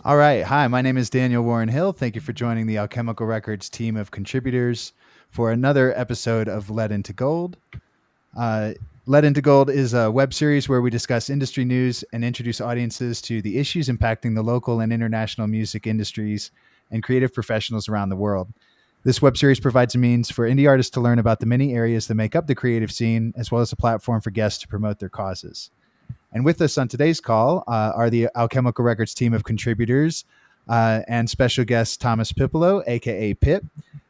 All right. Hi, my name is Daniel Warren Hill. Thank you for joining the Alchemical Records team of contributors for another episode of Let Into Gold. Uh, Let Into Gold is a web series where we discuss industry news and introduce audiences to the issues impacting the local and international music industries and creative professionals around the world. This web series provides a means for indie artists to learn about the many areas that make up the creative scene, as well as a platform for guests to promote their causes. And with us on today's call are the Alchemical Records team of contributors and special guest Thomas Pipolo, aka Pip.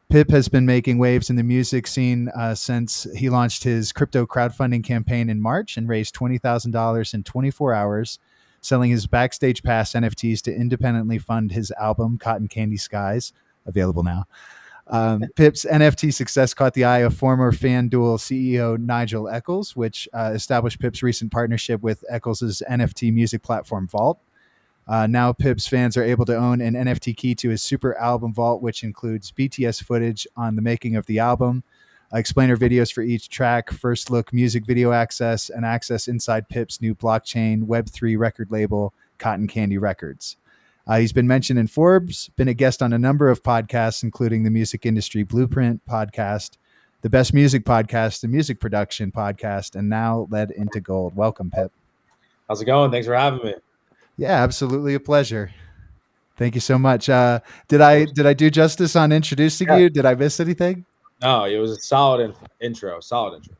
Pip has been making waves in the music scene since he launched his crypto crowdfunding campaign in March and raised $20,000 in 24 hours, selling his Backstage Pass NFTs to independently fund his album Cotton Candy Skies, available now. Pip's NFT success caught the eye of former FanDuel CEO Nigel Eccles, which established Pip's recent partnership with Eccles' NFT music platform Vault. Now Pip's fans are able to own an NFT key to his super album Vault, which includes BTS footage on the making of the album, explainer videos for each track, first look music video access, and access inside Pip's new blockchain Web3 record label, Cotton Candy Records. He's been mentioned in Forbes, been a guest on a number of podcasts, including the Music Industry Blueprint podcast, the Best Music Podcast, the Music Production Podcast, and now Led Into Gold. Welcome, Pip. How's it going? Thanks for having me. Yeah, absolutely a pleasure. Thank you so much. Did Of I course. did I do justice on introducing Yeah. you? Did I miss anything? No, it was a solid intro. Solid intro.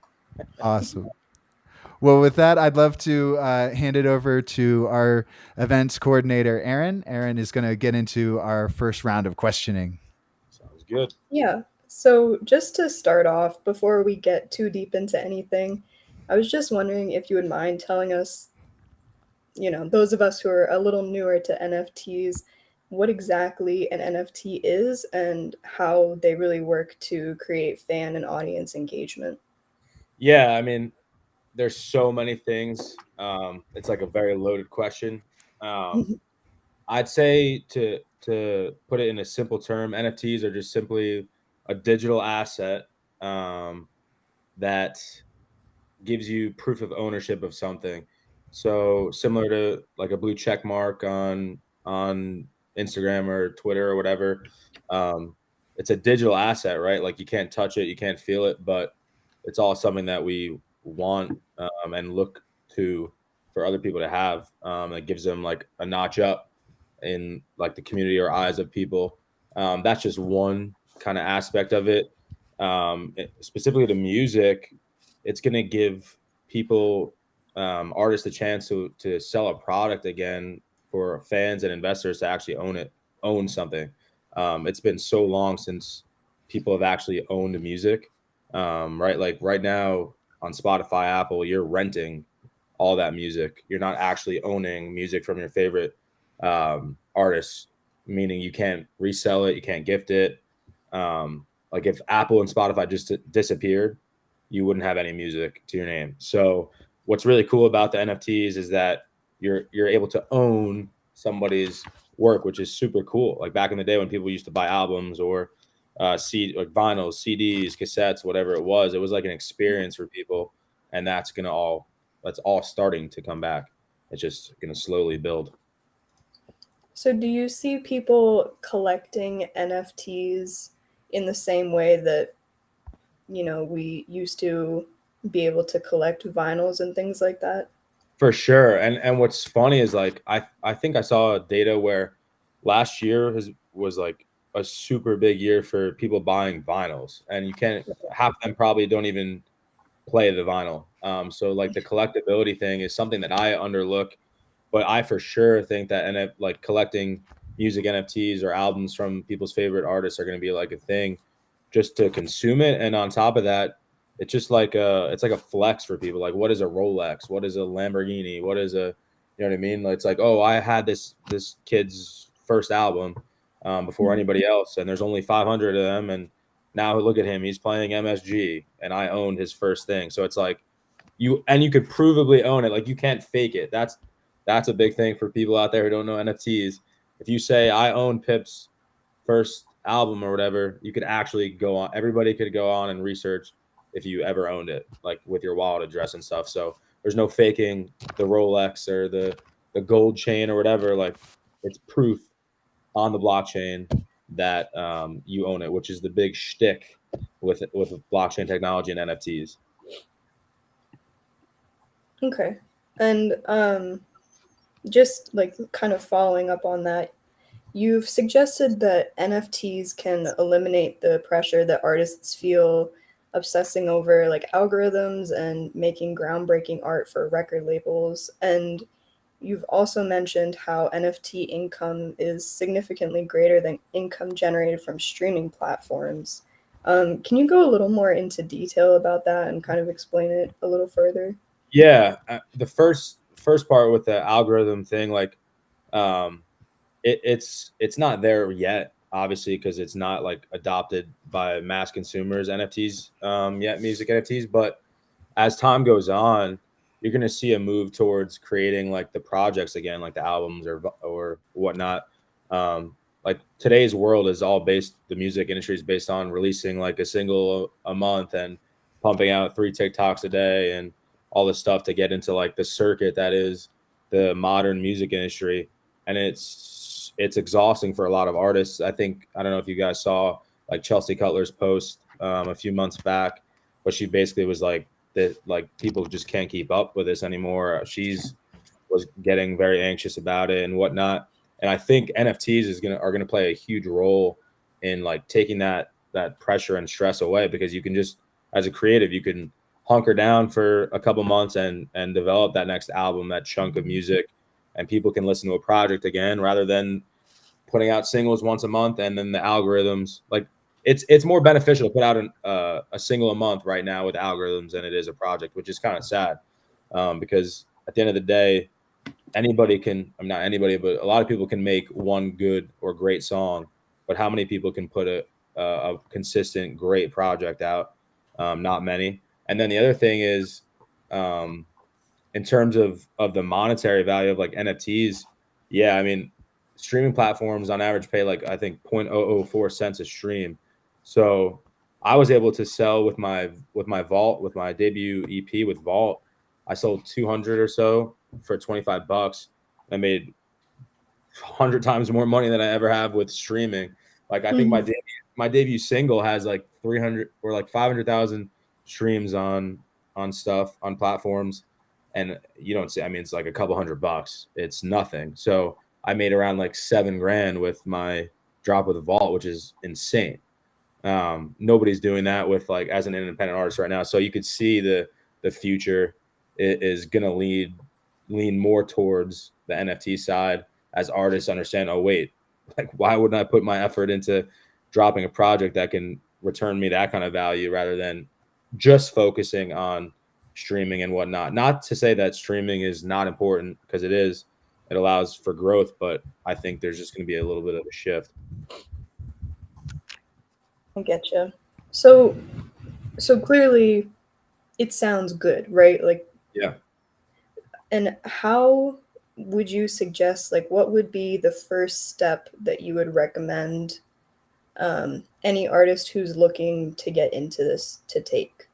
Awesome. Well, with that, I'd love to hand it over to our events coordinator, Aaron. Aaron is going to get into our first round of questioning. Sounds good. Yeah. So, just to start off, before we get too deep into anything, I was just wondering if you would mind telling us, those of us who are a little newer to NFTs, what exactly an NFT is and how they really work to create fan and audience engagement. Yeah, I mean, there's so many things. It's like a very loaded question. Um, I'd say to put it in a simple term, NFTs are just simply a digital asset that gives you proof of ownership of something. So similar to like a blue check mark on Instagram or Twitter or whatever. It's a digital asset, right? Like you can't touch it, you can't feel it, but it's all something that we want and look to for other people to have. That gives them like a notch up in like the community or eyes of people. That's just one kind of aspect of it. Specifically to music, it's going to give people, artists, a chance to sell a product again for fans and investors to actually own something. It's been so long since people have actually owned music, right? Like right now on Spotify, Apple, you're renting all that music. You're not actually owning music from your favorite artists, meaning you can't resell it, you can't gift it. Like if Apple and Spotify just disappeared, you wouldn't have any music to your name. So what's really cool about the NFTs is that you're able to own somebody's work, which is super cool. Like back in the day when people used to buy albums or like vinyls, CDs, cassettes, whatever it was like an experience for people, and that's all starting to come back. It's just going to slowly build. So, do you see people collecting NFTs in the same way that, we used to be able to collect vinyls and things like that? For sure. And what's funny is like I think I saw data where last year was like a super big year for people buying vinyls, and you can't half of them probably don't even play the vinyl. So like the collectability thing is something that I underlook, but I for sure think that like collecting music NFTs or albums from people's favorite artists are going to be like a thing just to consume it. And on top of that, it's like a flex for people. Like what is a Rolex? What is a Lamborghini? What is a, you know what I mean? It's like, oh, I had this kid's first album before anybody else, and there's only 500 of them, and now look at him, he's playing MSG, and I owned his first thing. So it's like you could provably own it. Like you can't fake it. That's a big thing for people out there who don't know NFTs. If you say I own Pip's first album or whatever, you could actually go on. Everybody could go on and research if you ever owned it, like with your wallet address and stuff. So there's no faking the Rolex or the gold chain or whatever. Like it's proof on the blockchain that you own it, which is the big shtick with blockchain technology and NFTs. Okay. And just like kind of following up on that, you've suggested that NFTs can eliminate the pressure that artists feel obsessing over like algorithms and making groundbreaking art for record labels. And you've also mentioned how NFT income is significantly greater than income generated from streaming platforms. Can you go a little more into detail about that and kind of explain it a little further? Yeah, the first part with the algorithm thing, like it's not there yet, obviously, because it's not like adopted by mass consumers NFTs yet, music NFTs. But as time goes on, you're going to see a move towards creating like the projects again, like the albums or whatnot. Like today's world is all based, the music industry is based on releasing like a single a month and pumping out 3 TikToks a day and all this stuff to get into like the circuit that is the modern music industry. And it's exhausting for a lot of artists. I don't know if you guys saw like Chelsea Cutler's post a few months back, but she basically was like that, like people just can't keep up with this anymore. She's was getting very anxious about it and whatnot. And I think NFTs are gonna play a huge role in like taking that pressure and stress away, because you can just, as a creative, you can hunker down for a couple months and develop that next album, that chunk of music, and people can listen to a project again rather than putting out singles once a month. And then the algorithms, like it's more beneficial to put out a single a month right now with algorithms than it is a project, which is kind of sad, because at the end of the day, anybody can, I'm not anybody, but a lot of people can make one good or great song, but how many people can put a consistent great project out? Not many. And then the other thing is, in terms of the monetary value of like NFTs, yeah, I mean, streaming platforms on average pay like I think 0.004 cents a stream. So I was able to sell with my Vault, with my debut EP with Vault, I sold 200 or so for $25. I made 100 times more money than I ever have with streaming. Like I think my debut single has like 300 or like 500,000 streams on stuff on platforms, and you don't see, I mean, it's like a couple $100. It's nothing. So I made around like $7,000 with my drop with the Vault, which is insane. Nobody's doing that with like as an independent artist right now. So you could see the future is gonna lean more towards the NFT side, as artists understand, oh wait, like why wouldn't I put my effort into dropping a project that can return me that kind of value rather than just focusing on streaming and whatnot. Not to say that streaming is not important, because it is. It allows for growth, but I think there's just going to be a little bit of a shift. I get you. So clearly it sounds good, right? Like, Yeah. and how would you suggest, like, what would be the first step that you would recommend any artist who's looking to get into this to take?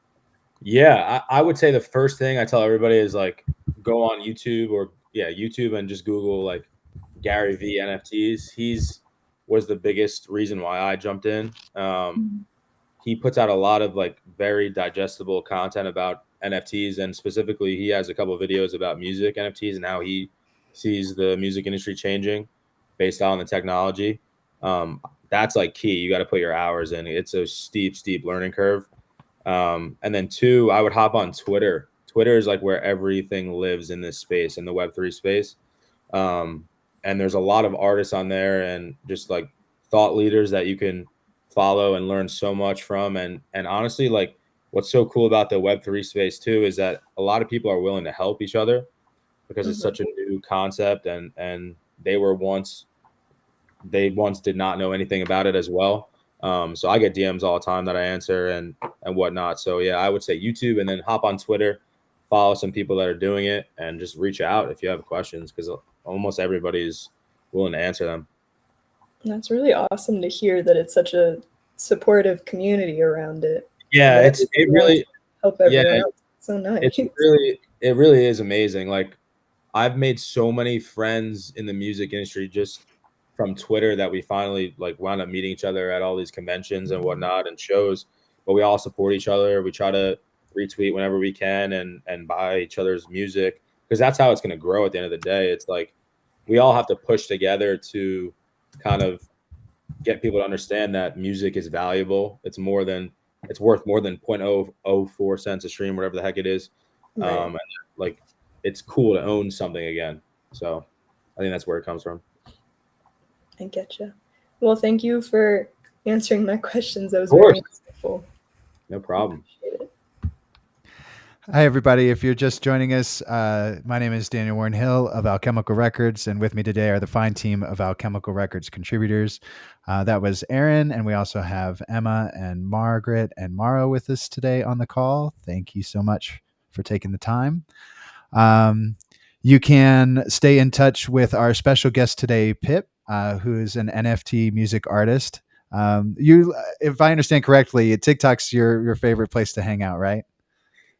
Yeah, I would say the first thing I tell everybody is like go on YouTube, or YouTube, and just Google like Gary V NFTs. He's was the biggest reason why I jumped in. He puts out a lot of like very digestible content about NFTs, and specifically he has a couple of videos about music NFTs and how he sees the music industry changing based on the technology. That's like key. You got to put your hours in. It's a steep learning curve. And then 2, I would hop on Twitter. Twitter is like where everything lives in this space, in the Web3 space. And there's a lot of artists on there and just like thought leaders that you can follow and learn so much from. And honestly, like what's so cool about the Web3 space too is that a lot of people are willing to help each other, because it's such a new concept, and they once did not know anything about it as well. So I get DMs all the time that I answer and whatnot. So yeah, I would say YouTube, and then hop on Twitter, follow some people that are doing it, and just reach out if you have questions, because almost everybody's willing to answer them. That's really awesome to hear that it's such a supportive community around it. Yeah, it really help everyone else. So nice. it really is amazing. Like I've made so many friends in the music industry just from Twitter that we finally like wound up meeting each other at all these conventions and whatnot and shows. But we all support each other. We try to retweet whenever we can and buy each other's music, because that's how it's going to grow at the end of the day. It's like we all have to push together to kind of get people to understand that music is valuable. It's worth more than 0.004 cents a stream, whatever the heck it is. Right. And like it's cool to own something again. So I think that's where it comes from. I get you. Well, thank you for answering my questions. That was Of course. very insightful. No problem. Appreciate it. Hi, everybody. If you're just joining us, my name is Daniel Warren Hill of Alchemical Records, and with me today are the fine team of Alchemical Records contributors. That was Aaron, and we also have Emma and Margaret and Mara with us today on the call. Thank you so much for taking the time. You can stay in touch with our special guest today, Pip, who is an NFT music artist. If I understand correctly, TikTok's your favorite place to hang out, right?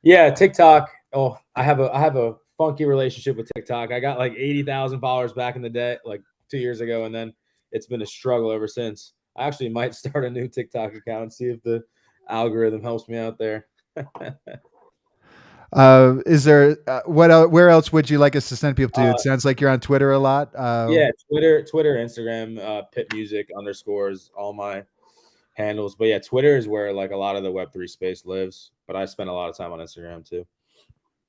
Yeah, TikTok. Oh, I have a funky relationship with TikTok. I got like 80,000 followers back in the day, like 2 years ago, and then it's been a struggle ever since. I actually might start a new TikTok account and see if the algorithm helps me out there. Is there where else would you like us to send people to? It sounds like you're on Twitter a lot. Yeah, Twitter, Instagram, Pit Music _ all my handles. But yeah, Twitter is where like a lot of the Web3 space lives. But I spend a lot of time on Instagram too.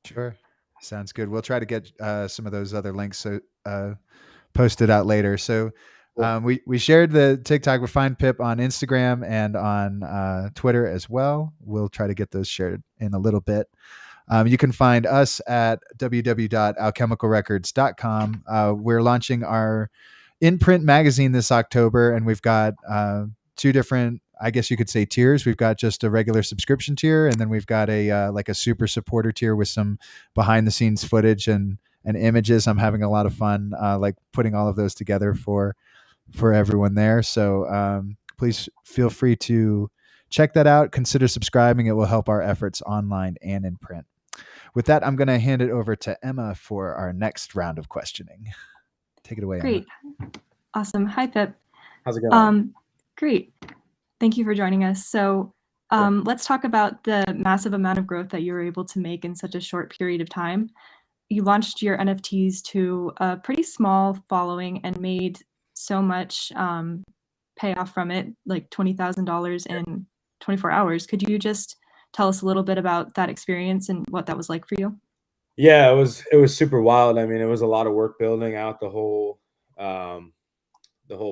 Sure, sounds good. We'll try to get some of those other links posted out later. So we shared the TikTok with Find Pip on Instagram and on Twitter as well. We'll try to get those shared in a little bit. You can find us at www.alchemicalrecords.com. We're launching our in-print magazine this October, and we've got two different, I guess you could say, tiers. We've got just a regular subscription tier, and then we've got a like a super supporter tier with some behind-the-scenes footage and images. I'm having a lot of fun like putting all of those together for everyone there. So please feel free to check that out. Consider subscribing. It will help our efforts online and in print. With that, I'm going to hand it over to Emma for our next round of questioning. Take it away, Great. Emma. Awesome. Hi, Pip. How's it going? Great. Thank you for joining us. So let's talk about the massive amount of growth that you were able to make in such a short period of time. You launched your NFTs to a pretty small following and made so much payoff from it, like $20,000 in 24 hours. Could you just tell us a little bit about that experience and what that was like for you? Yeah, it was super wild. I mean, it was a lot of work building out the whole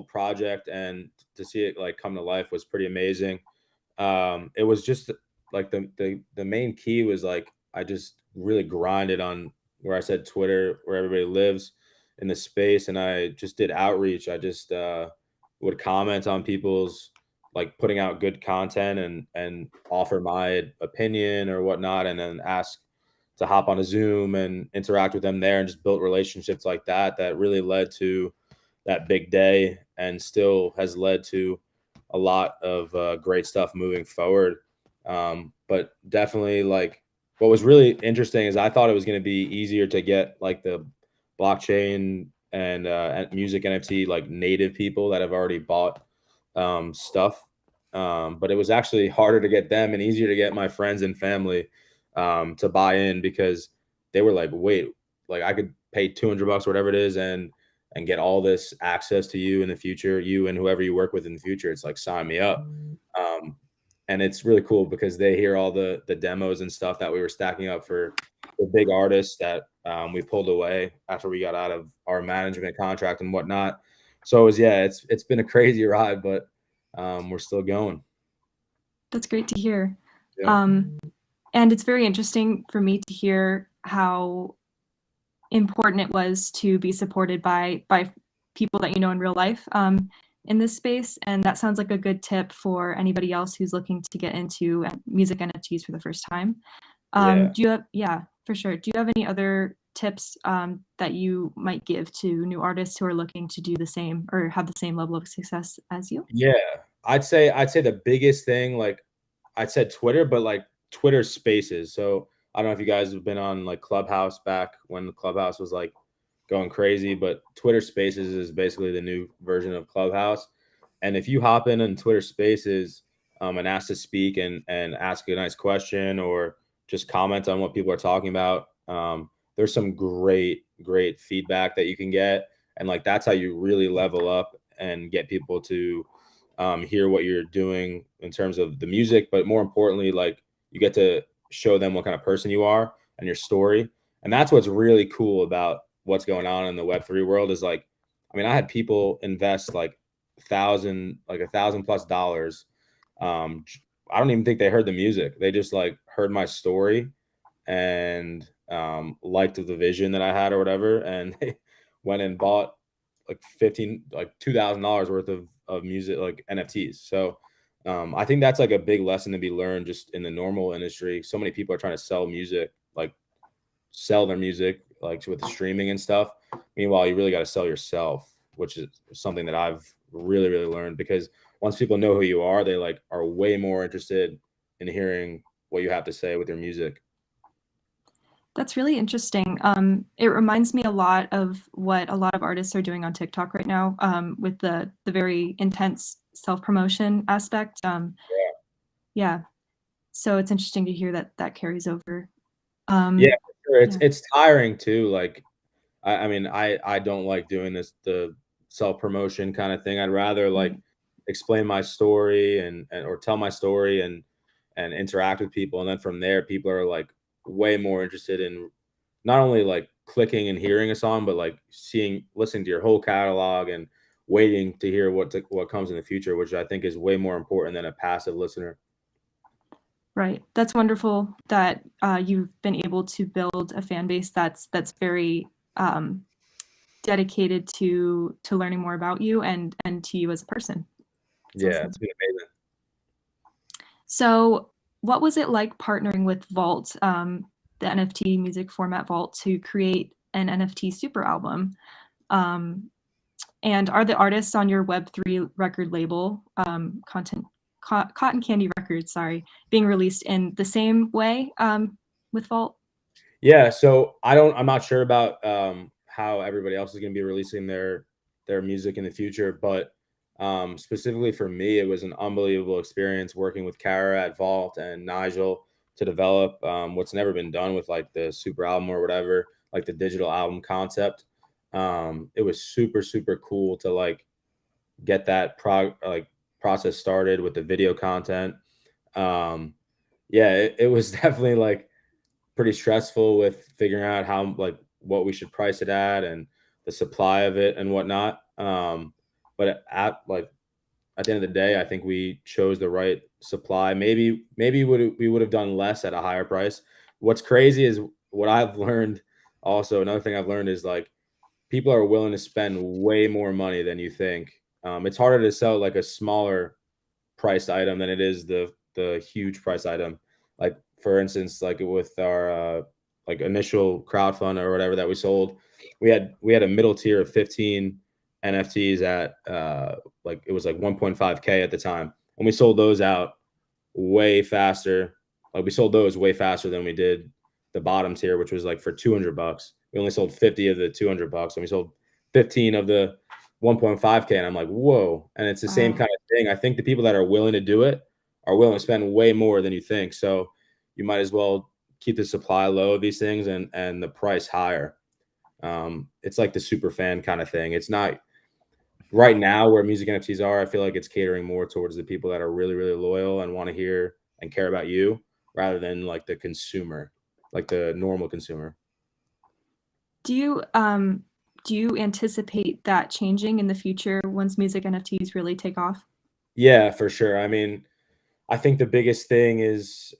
project, and to see it like come to life was pretty amazing. It was just like the main key was like I just really grinded on where I said Twitter, where everybody lives in the space, and I just did outreach. I just would comment on people's like putting out good content and offer my opinion or whatnot, and then ask to hop on a Zoom and interact with them there, and just built relationships like that really led to that big day, and still has led to a lot of great stuff moving forward. But definitely, like, what was really interesting is I thought it was going to be easier to get like the blockchain and music NFT like native people that have already bought stuff, but it was actually harder to get them and easier to get my friends and family to buy in, because they were like, wait, like I could pay $200 or whatever it is and get all this access to you in the future, you and whoever you work with in the future. It's like, sign me up. And it's really cool because they hear all the demos and stuff that we were stacking up for the big artists that we pulled away after we got out of our management contract and whatnot. So it was, it's been a crazy ride, but we're still going. That's great to hear. Yeah. And it's very interesting for me to hear how important it was to be supported by people that you know in real life in this space. And that sounds like a good tip for anybody else who's looking to get into music NFTs for the first time. Do you have, for sure. Do you have any other tips that you might give to new artists who are looking to do the same or have the same level of success as you? Yeah, I'd say the biggest thing, like I said Twitter, but like Twitter Spaces. So I don't know if you guys have been on like Clubhouse back when the Clubhouse was like going crazy, but Twitter Spaces is basically the new version of Clubhouse. And if you hop in Twitter Spaces and ask to speak and ask a nice question or just comment on what people are talking about, there's some great feedback that you can get. And like, that's how you really level up and get people to hear what you're doing in terms of the music. But more importantly, like, you get to show them what kind of person you are and your story. And that's what's really cool about what's going on in the Web3 world is like, I mean, I had people invest like $1,000+ I don't even think they heard the music. They just like heard my story and liked the vision that I had or whatever, and they went and bought like $2,000 worth of music, like NFTs. So I think that's like a big lesson to be learned just in the normal industry. So many people are trying to sell music, like sell their music like with the streaming and stuff. Meanwhile, you really got to sell yourself, which is something that I've really learned, because once people know who you are, they like are way more interested in hearing what you have to say with your music. That's really interesting. It reminds me a lot of what a lot of artists are doing on TikTok right now, with the very intense self-promotion aspect. Yeah. So it's interesting to hear that carries over. Yeah, for sure. It's tiring too. Like, I mean, I don't like doing the self-promotion kind of thing. I'd rather like explain my story and or tell my story and interact with people. And then from there, people are like way more interested in not only like clicking and hearing a song, but like listening to your whole catalog and waiting to hear what comes in the future, which I think is way more important than a passive listener. Right. That's wonderful that you've been able to build a fan base that's very dedicated to learning more about you and to you as a person. That's awesome. It's been amazing. So what was it like partnering with Vault, the NFT music format Vault, to create an NFT super album? And are the artists on your Web3 record label, Cotton Candy Records, being released in the same way with Vault? Yeah, so I'm not sure about how everybody else is going to be releasing their music in the future, but specifically for me, it was an unbelievable experience working with Kara at Vault and Nigel to develop what's never been done with like the super album or whatever, like the digital album concept. It was super cool to like get that process started with the video content. Yeah, it was definitely like pretty stressful with figuring out how like what we should price it at and the supply of it and whatnot. But at the end of the day, I think we chose the right supply. Maybe we would have done less at a higher price. What's crazy is what I've learned. Also, another thing I've learned is like people are willing to spend way more money than you think. It's harder to sell like a smaller priced item than it is the huge price item. Like for instance, like with our like initial crowdfund or whatever that we sold, we had a middle tier of 15 NFTs at like it was like 1.5K at the time, and we sold those out way faster. Like we sold those way faster than we did the bottom tier, which was like for $200. We only sold 50 of the $200, and we sold 15 of the 1.5K, and I'm like, whoa. And it's the same kind of thing. I think the people that are willing to do it are willing to spend way more than you think. So you might as well keep the supply low of these things and the price higher. It's like the super fan kind of thing. It's not right now where music NFTs are. I feel like it's catering more towards the people that are really loyal and want to hear and care about you, rather than like the consumer, like the normal consumer. Do you anticipate that changing in the future once music NFTs really take off? Yeah, for sure. I mean, I think the biggest thing is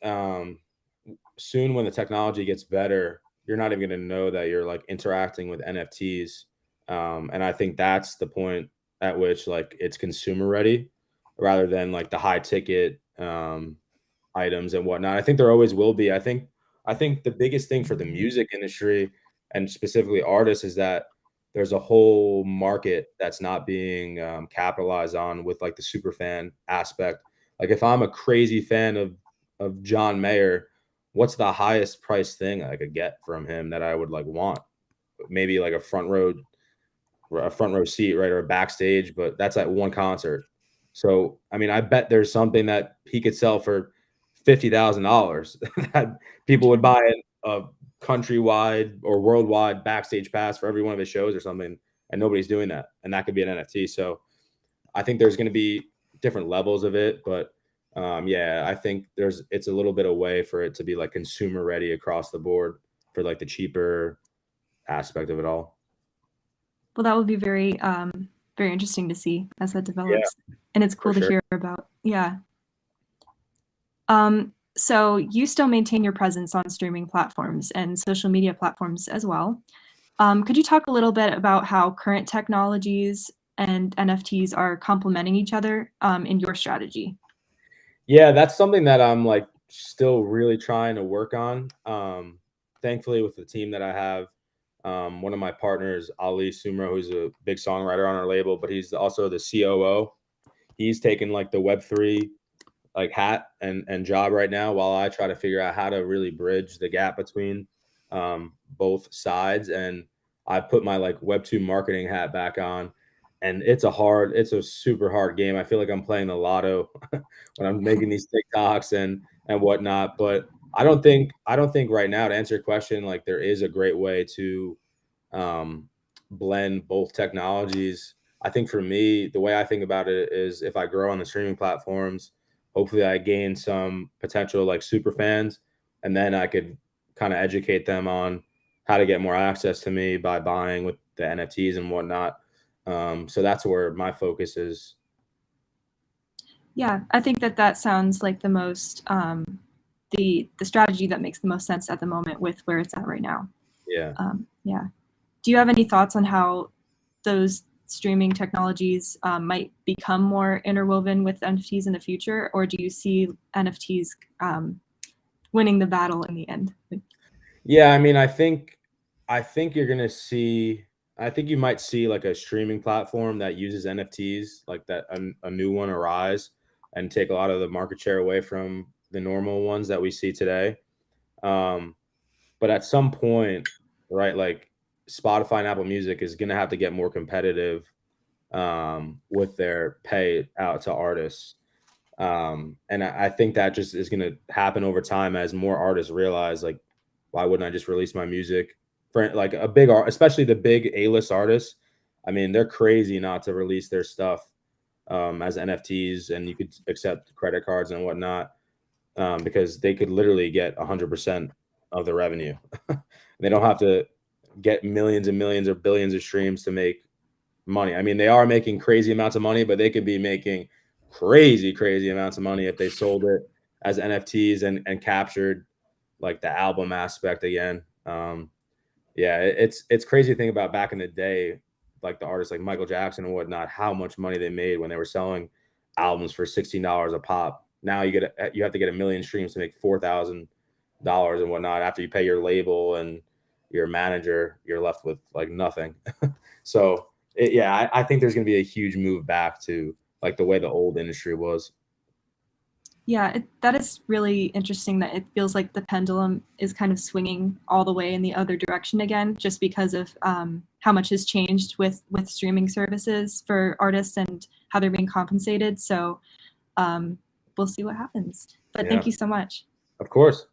soon when the technology gets better, you're not even going to know that you're like interacting with NFTs. And I think that's the point at which like it's consumer ready rather than like the high ticket items and whatnot. I think there always will be. I think the biggest thing for the music industry and specifically artists is that there's a whole market that's not being capitalized on with like the super fan aspect. Like if I'm a crazy fan of John Mayer, what's the highest price thing I could get from him that I would like want? maybe like a front row seat, right, or a backstage, but that's at one concert. So I mean, I bet there's something that he could sell for $50,000 that people would buy a countrywide or worldwide backstage pass for every one of his shows or something, and nobody's doing that, and that could be an NFT. So I think there's going to be different levels of it, but yeah, I think it's a little bit away for it to be like consumer ready across the board for like the cheaper aspect of it all. Well, that would be very very interesting to see as that develops, and it's cool to hear about. Yeah. So you still maintain your presence on streaming platforms and social media platforms as well. Could you talk a little bit about how current technologies and NFTs are complementing each other in your strategy? Yeah, that's something that I'm like still really trying to work on. Thankfully, with the team that I have, one of my partners, Ali Sumro, who's a big songwriter on our label, but he's also the COO. He's taken like the Web3 like hat and job right now, while I try to figure out how to really bridge the gap between both sides. And I put my like Web2 marketing hat back on, and it's a super hard game. I feel like I'm playing the lotto when I'm making these TikToks and whatnot. But I don't think right now, to answer your question, like there is a great way to blend both technologies. I think for me, the way I think about it is if I grow on the streaming platforms, hopefully I gain some potential like super fans, and then I could kind of educate them on how to get more access to me by buying with the NFTs and whatnot. So that's where my focus is. Yeah, I think that sounds like the most the strategy that makes the most sense at the moment with where it's at right now. Yeah. Yeah. Do you have any thoughts on how those streaming technologies might become more interwoven with NFTs in the future, or do you see NFTs winning the battle in the end? Yeah, I mean, I think you're gonna see. I think you might see like a streaming platform that uses NFTs, like that a new one arise and take a lot of the market share away from the normal ones that we see today. But at some point, right, like Spotify and Apple Music is gonna have to get more competitive with their pay out to artists. And I think that just is going to happen over time as more artists realize, like, why wouldn't I just release my music for like a big art, especially the big A-list artists? I mean, they're crazy not to release their stuff as NFTs, and you could accept credit cards and whatnot because they could literally get 100% of the revenue. They don't have to get millions and millions or billions of streams to make money. I mean, they are making crazy amounts of money, but they could be making crazy amounts of money if they sold it as NFTs and captured like the album aspect again. Yeah, it's crazy to think about back in the day, like the artists like Michael Jackson and whatnot, how much money they made when they were selling albums for $16 a pop. Now you have to get 1 million streams to make $4,000 and whatnot. After you pay your label and your manager, you're left with like nothing. So yeah, I think there's going to be a huge move back to like the way the old industry was. Yeah, that is really interesting that it feels like the pendulum is kind of swinging all the way in the other direction again, just because of how much has changed with streaming services for artists and how they're being compensated. So we'll see what happens. But thank you so much. Of course.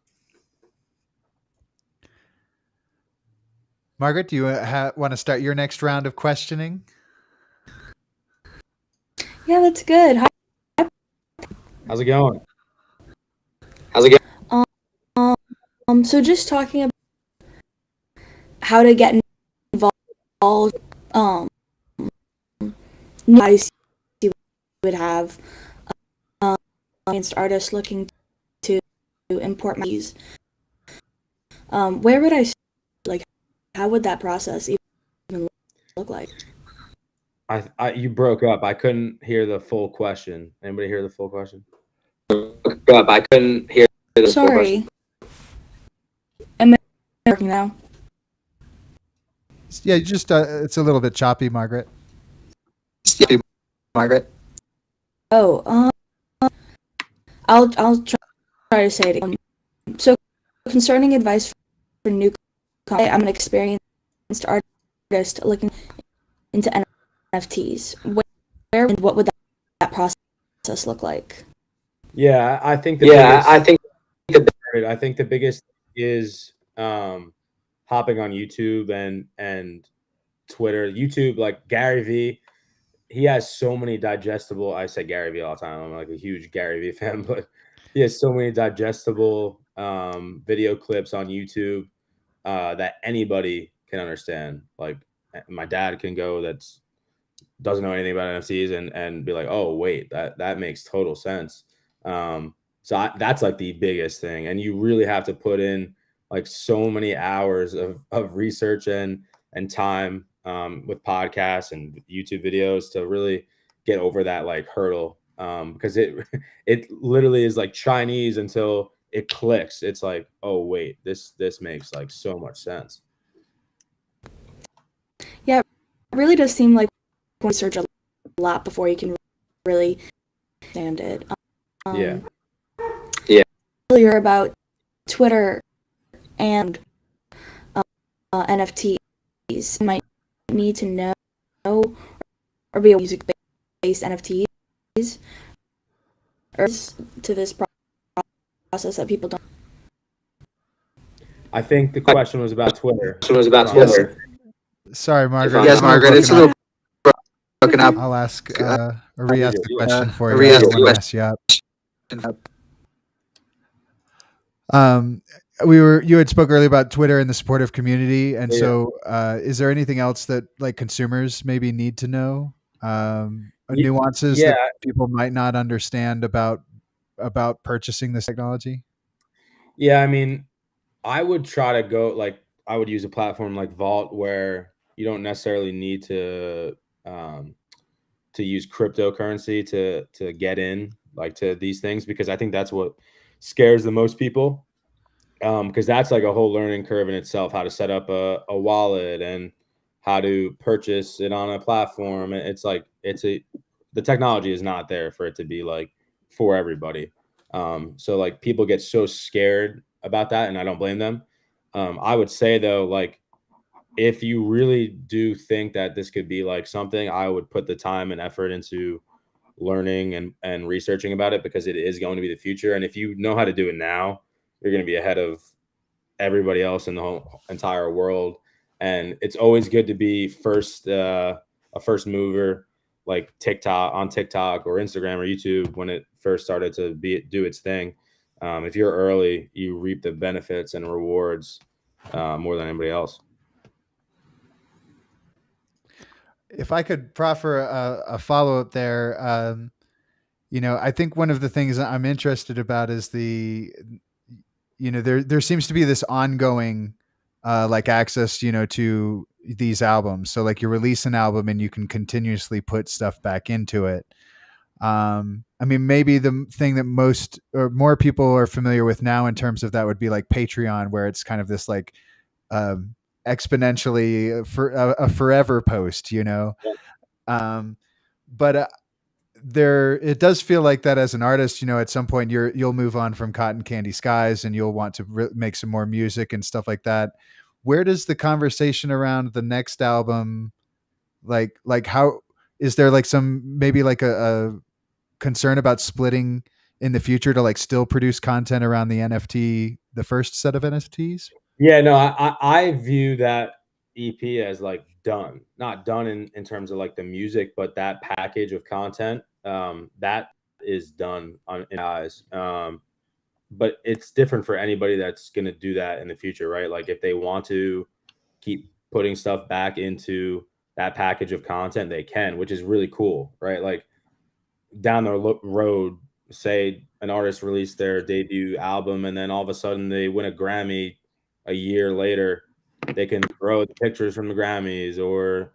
Margaret, do you want to start your next round of questioning? Yeah, that's good. Hi. How's it going? So just talking about how to get involved, new advice you would have against artists looking to import these. Where would I, like, how would that process even look like? You broke up. I couldn't hear the full question. Anybody hear the full question? I couldn't hear the full question. Am I working now? Yeah, just it's a little bit choppy, Margaret. Oh, I'll try to say it again. So concerning advice for new, I'm an experienced artist looking into NFTs? Where and what would that process look like? Yeah, I think I think the biggest is hopping on YouTube and Twitter. YouTube, like Gary Vee, he has so many digestible. I say Gary Vee all the time. I'm like a huge Gary Vee fan, but he has so many digestible video clips on YouTube that anybody can understand. Like my dad can go that's doesn't know anything about NFTs and be like, oh wait, that makes total sense. That's like the biggest thing, and you really have to put in like so many hours of research and time with podcasts and YouTube videos to really get over that like hurdle, because it literally is like Chinese until it clicks. It's like, oh wait, this makes like so much sense. Yeah, it really does seem like you research a lot before you can really understand it. Yeah. Earlier about Twitter and NFTs, you might need to know or be a music-based NFTs or to this process that people don't. I think the question was about Twitter. Sorry, Margaret. Yes, Margaret. It's a little broken up. I'll ask or re-ask the question for you. re-ask I don't the want to mess you up. You had spoke earlier about Twitter and the supportive community, and so is there anything else that like consumers maybe need to know? Nuances that people might not understand about purchasing this technology? Yeah, I mean, I would try to go I would use a platform like Vault where you don't necessarily need to use cryptocurrency to get in like to these things, because I think that's what scares the most people. Because that's like a whole learning curve in itself, how to set up a wallet and how to purchase it on a platform. It's like the technology is not there for it to be like for everybody. So like people get so scared about that, and I don't blame them. I would say though, like if you really do think that this could be like something, I would put the time and effort into learning and researching about it, because it is going to be the future. And if you know how to do it now, you're going to be ahead of everybody else in the whole entire world. And it's always good to be a first mover, like TikTok or Instagram or YouTube when it first started to do its thing. If you're early, you reap the benefits and rewards more than anybody else. If I could proffer a follow-up there, I think one of the things I'm interested about is there seems to be this ongoing like access, to these albums. So like you release an album and you can continuously put stuff back into it. I mean, maybe the thing that most or more people are familiar with now in terms of that would be like Patreon, where it's kind of this like exponentially for a forever post, but it does feel like that as an artist, at some point you'll move on from Cotton Candy Skies and you'll want to make some more music and stuff like that. Where does the conversation around the next album, like how is there like some maybe like a concern about splitting in the future to like still produce content around the first set of NFTs? Yeah, no, I view that EP as like not done in terms of like the music, but that package of content, that is done in eyes. But it's different for anybody that's going to do that in the future, right? Like if they want to keep putting stuff back into that package of content, they can, which is really cool, right? Like down the road, say an artist released their debut album and then all of a sudden they win a Grammy a year later, they can throw the pictures from the Grammys or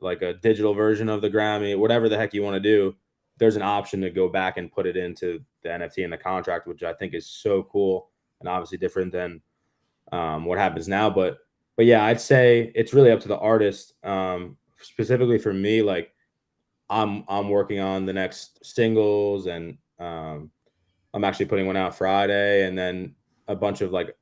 like a digital version of the Grammy, whatever the heck you want to do. There's an option to go back and put it into the NFT and the contract, which I think is so cool and obviously different than what happens now. But yeah, I'd say it's really up to the artist. Specifically for me, like I'm working on the next singles, and I'm actually putting one out Friday, and then a bunch of like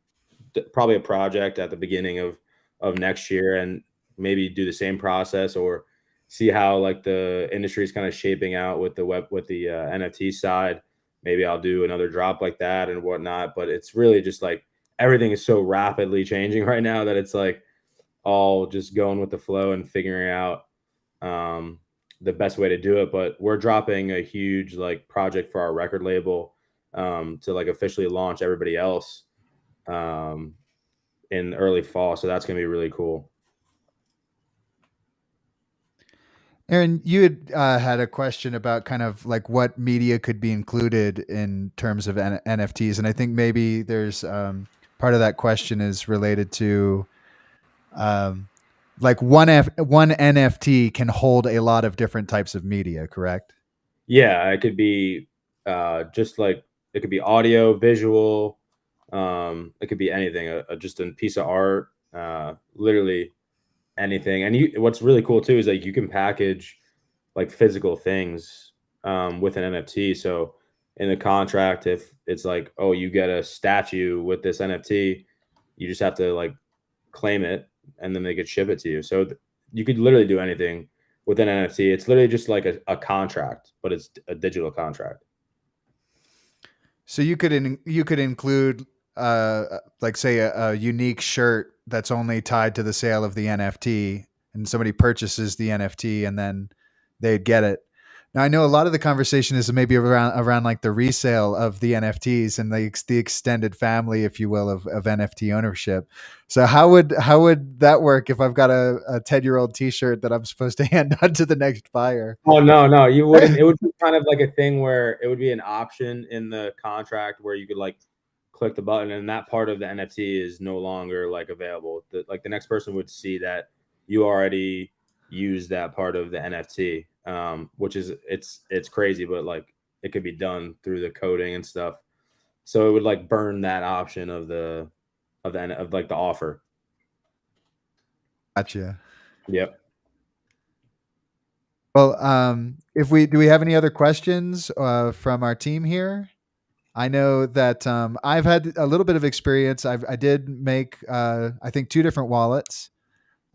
probably a project at the beginning of next year. And maybe do the same process or see how like the industry is kind of shaping out with the NFT side. Maybe I'll do another drop like that and whatnot. But it's really just like everything is so rapidly changing right now that it's like all just going with the flow and figuring out the best way to do it. But we're dropping a huge like project for our record label to like officially launch everybody else in early fall. So that's gonna be really cool. Aaron, you had a question about kind of like what media could be included in terms of NFTs, and I think maybe there's part of that question is related to like one NFT can hold a lot of different types of media, correct? Yeah, it could be just like it could be audio, visual. It could be anything. Just a piece of art. Literally anything. And what's really cool too is like you can package like physical things with an NFT. So in the contract, if it's like, oh, you get a statue with this NFT, you just have to like claim it, and then they could ship it to you. So you could literally do anything with an NFT. It's literally just like a contract, but it's a digital contract. So you could include like say a unique shirt that's only tied to the sale of the NFT, and somebody purchases the NFT and then they'd get it. Now I know a lot of the conversation is maybe around like the resale of the NFTs and the extended family, if you will, of NFT ownership. So how would that work if I've got a 10-year-old T-shirt that I'm supposed to hand on to the next buyer? Oh no, you wouldn't. It would be kind of like a thing where it would be an option in the contract where you could like click the button, and that part of the NFT is no longer like available. Like the next person would see that you already used that part of the NFT, which is it's crazy, but like it could be done through the coding and stuff. So it would like burn that option of like the offer. Gotcha. Yep. Well, do we have any other questions from our team here? I know that I've had a little bit of experience. I did make I think 2 different wallets.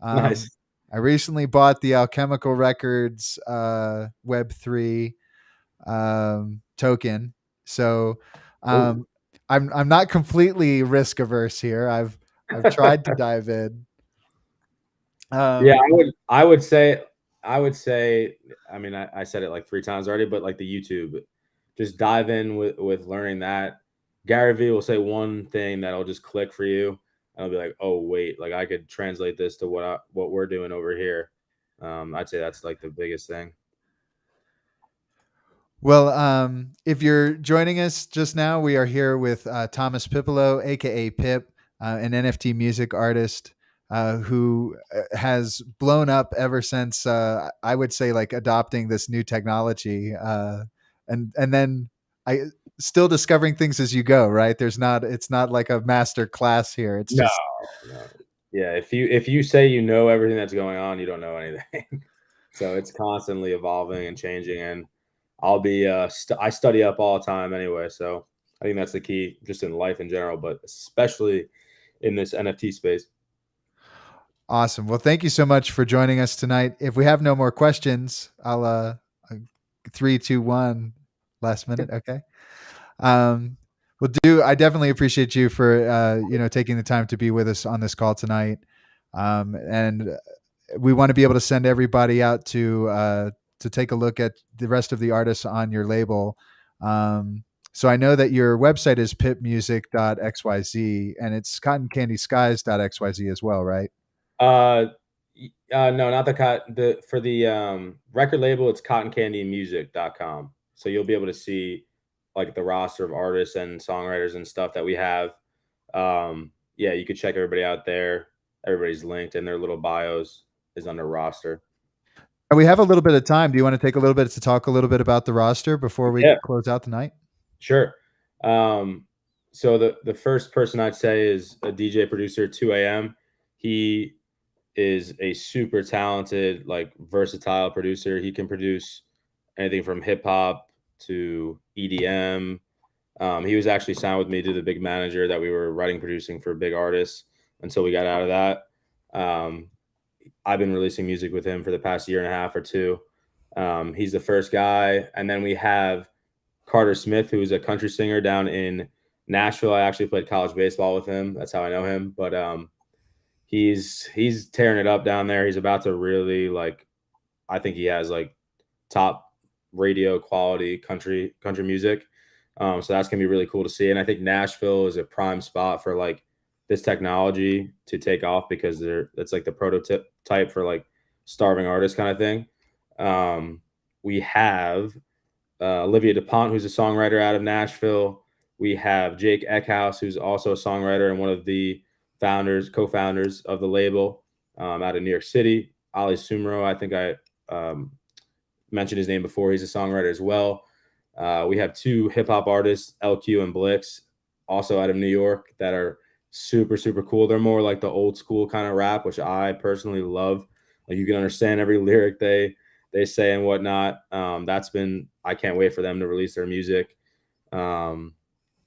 Nice. I recently bought the Alchemical Records Web3 token, so I'm not completely risk averse here. I've tried to dive in. Yeah, I would say, I mean, I said it like 3 times already, but like the YouTube, just dive in with learning that. Gary Vee will say one thing that'll just click for you. And I'll be like, oh wait, like I could translate this to what we're doing over here. I'd say that's like the biggest thing. Well, if you're joining us just now, we are here with Thomas Pipolo, aka Pip, an NFT music artist who has blown up ever since I would say like adopting this new technology, and then I still discovering things as you go. Right? It's not like a master class here. It's No, just no. Yeah, if you say you know everything that's going on, you don't know anything. So it's constantly evolving and changing, and I'll be I study up all the time anyway. So I think that's the key, just in life in general, but especially in this NFT space. awesome. Well, thank you so much for joining us tonight. If we have no more questions, I'll 3, 2, 1, last minute. Okay. Well, I definitely appreciate you for taking the time to be with us on this call tonight, and we want to be able to send everybody out to take a look at the rest of the artists on your label. So I know that your website is pipmusic.xyz and it's cottoncandyskies.xyz as well, right? No, not for the record label, it's cottoncandymusic.com. So you'll be able to see like the roster of artists and songwriters and stuff that we have. Yeah, you could check everybody out there. Everybody's linked, and their little bios is under roster. We have a little bit of time. Do you want to take a little bit to talk a little bit about the roster before we close out the night? Sure. So the first person I'd say is a DJ producer, 2 a.m. He is a super talented, like versatile producer. He can produce anything from hip hop to EDM. He was actually signed with me to the big manager that we were writing, producing for big artists until we got out of that. I've been releasing music with him for the past year and a half or two. He's the first guy. And then we have Carter Smith, who's a country singer down in Nashville. I actually played college baseball with him. That's how I know him. But he's tearing it up down there. He's about to really, like, I think he has like top radio quality country music. So that's gonna be really cool to see. And I think Nashville is a prime spot for like this technology to take off, because that's like the prototype for like starving artist kind of thing. We have Olivia DuPont, who's a songwriter out of Nashville. We have Jake Eckhouse, who's also a songwriter and one of the co-founders of the label, out of New York City. Ali Sumro, I think I mentioned his name before. He's a songwriter as well. We have two hip hop artists, LQ and Blix, also out of New York, that are super, super cool. They're more like the old school kind of rap, which I personally love. Like, you can understand every lyric they say and whatnot. I can't wait for them to release their music. I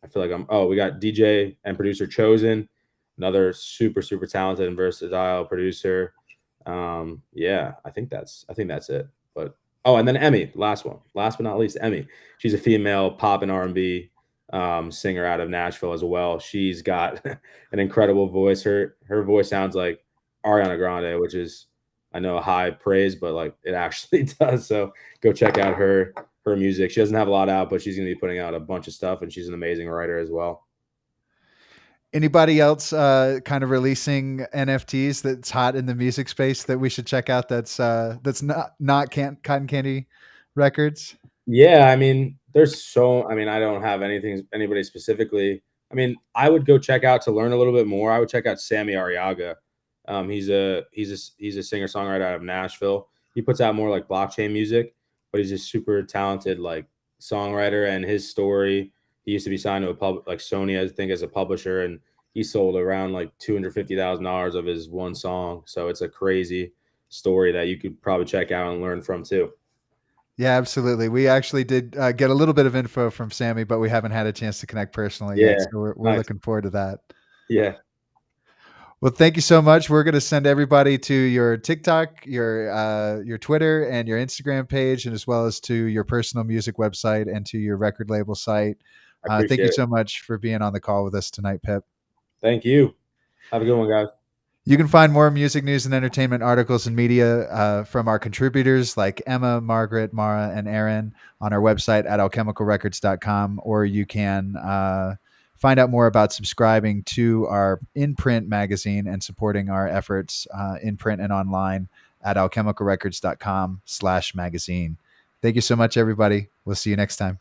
feel like we got DJ and producer Chosen, another super, super talented and versatile producer. Yeah, I think that's it. But and then Emmy, last but not least, Emmy. She's a female pop and R&B singer out of Nashville as well. She's got an incredible voice. Her voice sounds like Ariana Grande, which is, I know, high praise, but like it actually does. So go check out her music. She doesn't have a lot out, but she's going to be putting out a bunch of stuff, and she's an amazing writer as well. Anybody else kind of releasing NFTs that's hot in the music space that we should check out? That's not Cotton Candy Records. Yeah, I mean, I don't have anybody specifically. I mean, I would go check out, to learn a little bit more, I would check out Sammy Arriaga. He's a singer-songwriter out of Nashville. He puts out more like blockchain music, but he's a super talented like songwriter. And his story, he used to be signed to like Sony, I think, as a publisher, and he sold around like $250,000 of his one song. So it's a crazy story that you could probably check out and learn from too. Yeah, absolutely. We actually did get a little bit of info from Sammy, but we haven't had a chance to connect personally yet. So we're nice. Looking forward to that. Yeah. Well, thank you so much. We're going to send everybody to your TikTok, your Twitter, and your Instagram page, and as well as to your personal music website and to your record label site. Thank you so much for being on the call with us tonight, Pip. Thank you. Have a good one, guys. You can find more music news and entertainment articles and media from our contributors like Emma, Margaret, Mara, and Aaron on our website at alchemicalrecords.com, or you can find out more about subscribing to our in-print magazine and supporting our efforts in print and online at alchemicalrecords.com/magazine. Thank you so much, everybody. We'll see you next time.